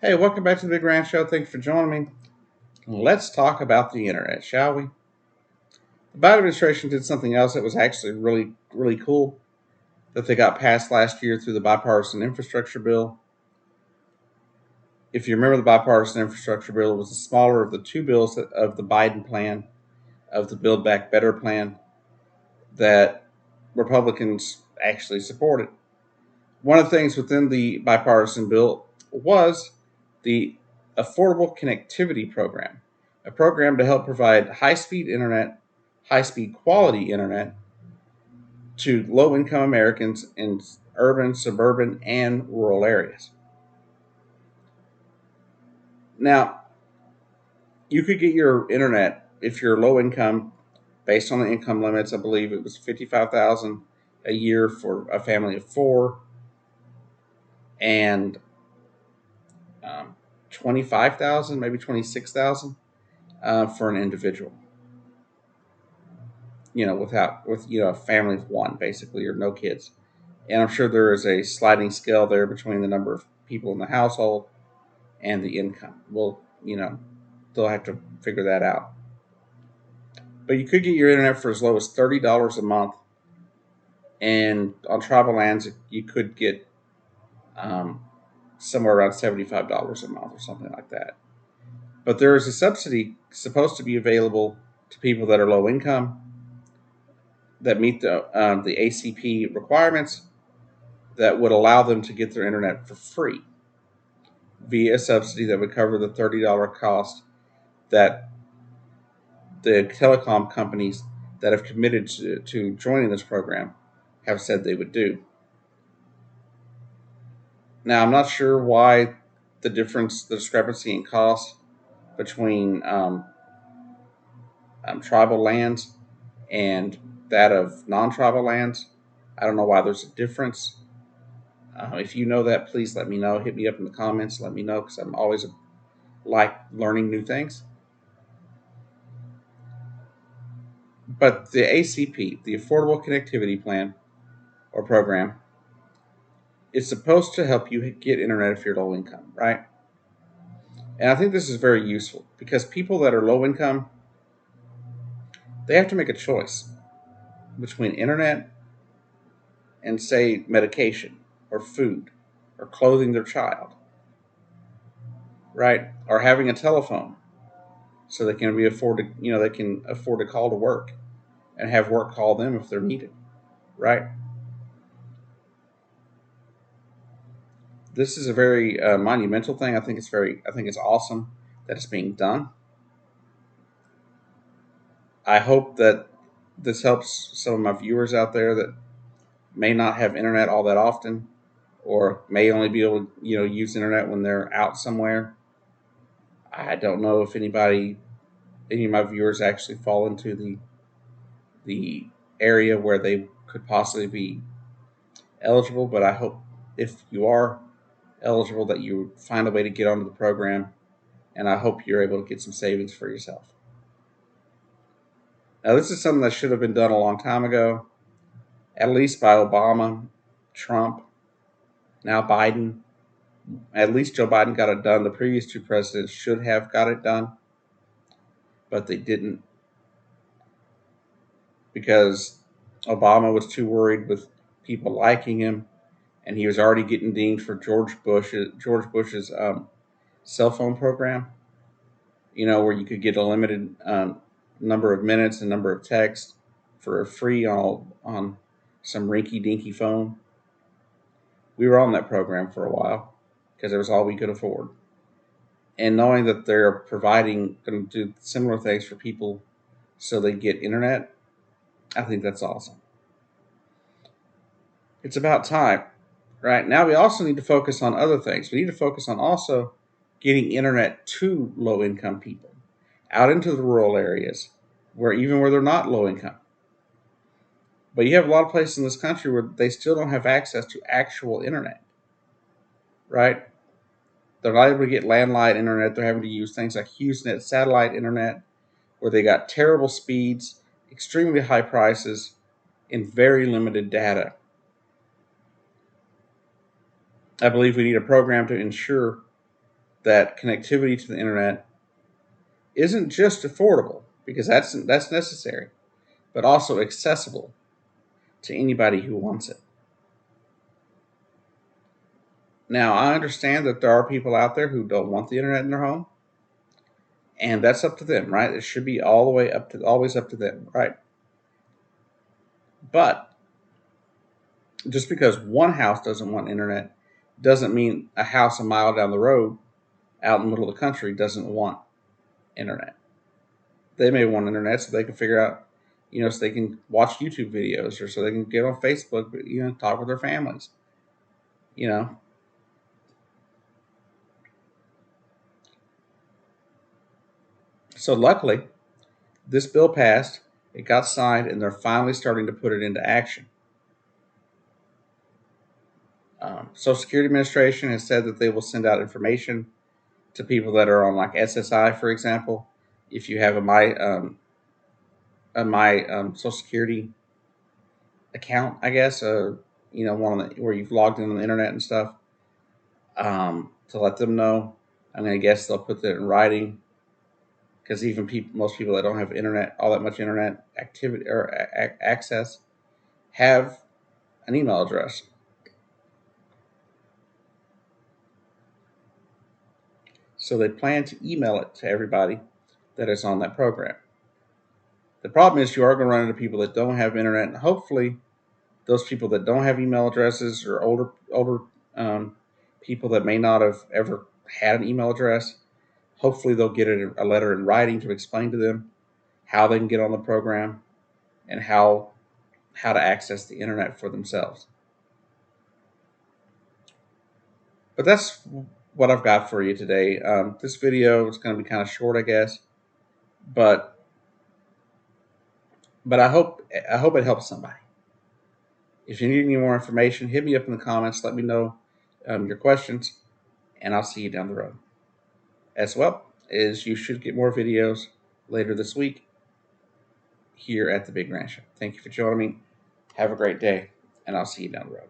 Hey, welcome back to the Big Ranch Show. Thanks for joining me. Let's talk about the internet, shall we? The Biden administration did something else that was actually really cool that they got passed last year through the bipartisan infrastructure bill. If you remember, the bipartisan infrastructure bill was the smaller of the two bills of the Biden plan, of the Build Back Better plan, that Republicans actually supported. One of the things within the bipartisan bill was the Affordable Connectivity Program, a program to help provide high-speed internet, high-speed quality internet to low-income Americans in urban, suburban, and rural areas. Now, you could get your internet if you're low income, based on the income limits. I believe it was 55,000 a year for a family of four, and 25,000, maybe 26,000 for an individual. With a family of one, basically, or no kids. And I'm sure there is a sliding scale there between the number of people in the household and the income. Well, they'll have to figure that out. But you could get your internet for as low as $30 a month, and on tribal lands, you could get um, somewhere around $75 a month or something like that. But there is a subsidy supposed to be available to people that are low income, that meet the ACP requirements, that would allow them to get their internet for free via a subsidy that would cover the $30 cost that the telecom companies that have committed to joining this program have said they would do. Now, I'm not sure why the discrepancy in cost between tribal lands and that of non-tribal lands. I don't know why there's a difference. If you know that, please let me know. Hit me up in the comments. Let me know, because I'm always like learning new things. But the ACP, the Affordable Connectivity Plan or Program, is supposed to help you get internet if you're low income, right? And I think this is very useful because people that are low income, they have to make a choice between internet and, say, medication or food or clothing their child, right? Or having a telephone so they can they can afford to call to work and have work call them if they're needed, right? This is a very monumental thing. I think it's awesome that it's being done. I hope that this helps some of my viewers out there that may not have internet all that often, or may only be able to use internet when they're out somewhere. I don't know if any of my viewers actually fall into the area where they could possibly be eligible, but I hope if you are eligible that you find a way to get onto the program, and I hope you're able to get some savings for yourself. Now, this is something that should have been done a long time ago, at least by Obama, Trump, now Biden. At least Joe Biden got it done. The previous two presidents should have got it done, but they didn't, because Obama was too worried with people liking him, and he was already getting dinged for George Bush's cell phone program. Where you could get a limited number of minutes and number of texts for free on some rinky-dinky phone. We were on that program for a while because it was all we could afford. And knowing that they're going to do similar things for people so they get internet, I think that's awesome. It's about time. Right now, we also need to focus on other things. We need to focus on also getting internet to low-income people, out into the rural areas, where they're not low income. But you have a lot of places in this country where they still don't have access to actual internet, right? They're not able to get landline internet. They're having to use things like HughesNet satellite internet, where they got terrible speeds, extremely high prices, and very limited data. I believe we need a program to ensure that connectivity to the internet isn't just affordable, because that's necessary, but also accessible to anybody who wants it. Now, I understand that there are people out there who don't want the internet in their home, and that's up to them, right? It should be all the way up to always up to them, right? But just because one house doesn't want internet doesn't mean a house a mile down the road out in the middle of the country doesn't want internet. They may want internet so they can figure out, so they can watch YouTube videos, or so they can get on Facebook, talk with their families, you know. So luckily, this bill passed, it got signed, and they're finally starting to put it into action. Social Security Administration has said that they will send out information to people that are on like SSI, for example. If you have a my Social Security account, I guess, one of where you've logged in on the internet and stuff, to let them know. I mean, I guess they'll put that in writing, because even most people that don't have internet, all that much internet activity or access, have an email address. So they plan to email it to everybody that is on that program. The problem is you are going to run into people that don't have internet, and hopefully those people that don't have email addresses, or older people that may not have ever had an email address, hopefully they'll get a letter in writing to explain to them how they can get on the program, and how to access the internet for themselves. But that's what I've got for you today. This video is going to be kind of short, I guess, but I hope it helps somebody. If you need any more information, hit me up in the comments. Let me know your questions, and I'll see you down the road. As well as you should get more videos later this week here at the Big Ranch. Thank you for joining me. Have a great day, and I'll see you down the road.